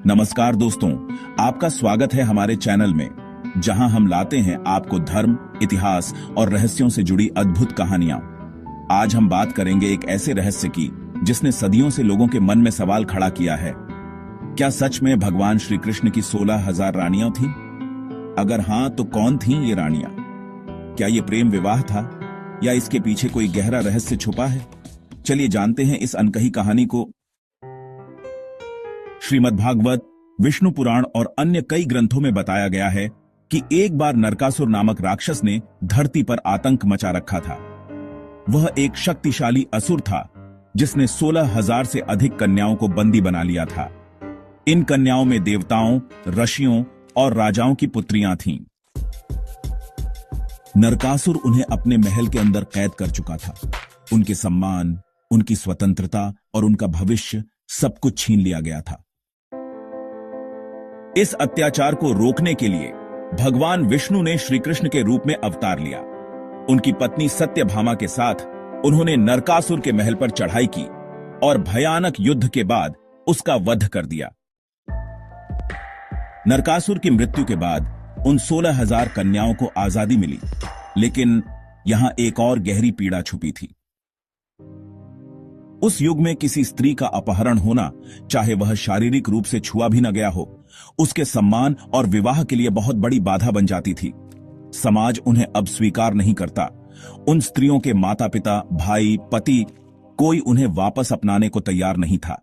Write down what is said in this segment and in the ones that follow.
नमस्कार दोस्तों, आपका स्वागत है हमारे चैनल में, जहां हम लाते हैं आपको धर्म, इतिहास और रहस्यों से जुड़ी अद्भुत कहानियां। आज हम बात करेंगे एक ऐसे रहस्य की जिसने सदियों से लोगों के मन में सवाल खड़ा किया है। क्या सच में भगवान श्री कृष्ण की 16,000 रानियां थीं? अगर हां तो कौन थीं ये रानियां? क्या ये प्रेम विवाह था या इसके पीछे कोई गहरा रहस्य छुपा है? चलिए जानते हैं इस अनकही कहानी को। श्रीमद्भागवत, विष्णु पुराण और अन्य कई ग्रंथों में बताया गया है कि एक बार नरकासुर नामक राक्षस ने धरती पर आतंक मचा रखा था। वह एक शक्तिशाली असुर था जिसने 16,000 से अधिक कन्याओं को बंदी बना लिया था। इन कन्याओं में देवताओं, ऋषियों और राजाओं की पुत्रियां थीं। नरकासुर उन्हें अपने महल के अंदर कैद कर चुका था। उनके सम्मान, उनकी स्वतंत्रता और उनका भविष्य सब कुछ छीन लिया गया था। इस अत्याचार को रोकने के लिए भगवान विष्णु ने श्री कृष्ण के रूप में अवतार लिया। उनकी पत्नी सत्यभामा के साथ उन्होंने नरकासुर के महल पर चढ़ाई की और भयानक युद्ध के बाद उसका वध कर दिया। नरकासुर की मृत्यु के बाद उन 16,000 कन्याओं को आजादी मिली, लेकिन यहां एक और गहरी पीड़ा छुपी थी। उस युग में किसी स्त्री का अपहरण होना, चाहे वह शारीरिक रूप से छुआ भी न गया हो, उसके सम्मान और विवाह के लिए बहुत बड़ी बाधा बन जाती थी। समाज उन्हें अब स्वीकार नहीं करता। उन स्त्रियों के माता पिता, भाई, पति, कोई उन्हें वापस अपनाने को तैयार नहीं था।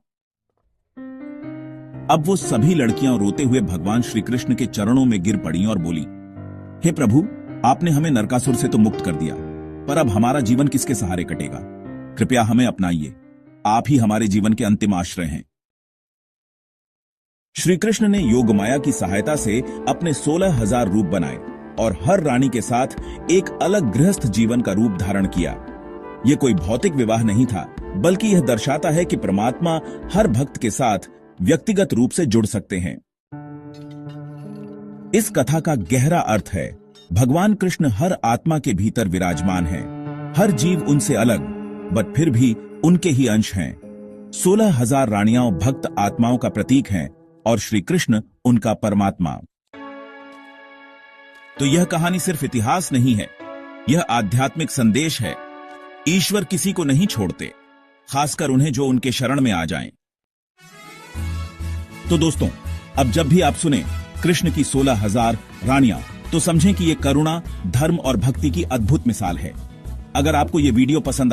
अब वो सभी लड़कियां रोते हुए भगवान श्री कृष्ण के चरणों में गिर पड़ी और बोली, हे प्रभु, आपने हमें नरकासुर से तो मुक्त कर दिया, पर अब हमारा जीवन किसके सहारे कटेगा? कृपया हमें अपनाइए। आप ही हमारे जीवन के अंतिम आश्रय हैं। श्री कृष्ण ने योगमाया की सहायता से अपने 16,000 रूप बनाए और हर रानी के साथ एक अलग गृहस्थ जीवन का रूप धारण किया। यह कोई भौतिक विवाह नहीं था, बल्कि यह दर्शाता है कि परमात्मा हर भक्त के साथ व्यक्तिगत रूप से जुड़ सकते हैं। इस कथा का गहरा अर्थ है, भगवान कृष्ण हर आत्मा के भीतर विराजमान हैं। हर जीव उनसे अलग, बट फिर भी उनके ही अंश हैं। 16,000 रानियां भक्त आत्माओं का प्रतीक हैं और श्री कृष्ण उनका परमात्मा। तो यह कहानी सिर्फ इतिहास नहीं है, यह आध्यात्मिक संदेश है। ईश्वर किसी को नहीं छोड़ते, खासकर उन्हें जो उनके शरण में आ जाएं। तो दोस्तों, अब जब भी आप सुने कृष्ण की 16,000 रानियां, तो समझें कि यह करुणा, धर्म और भक्ति की अद्भुत मिसाल है। अगर आपको यह वीडियो पसंद आए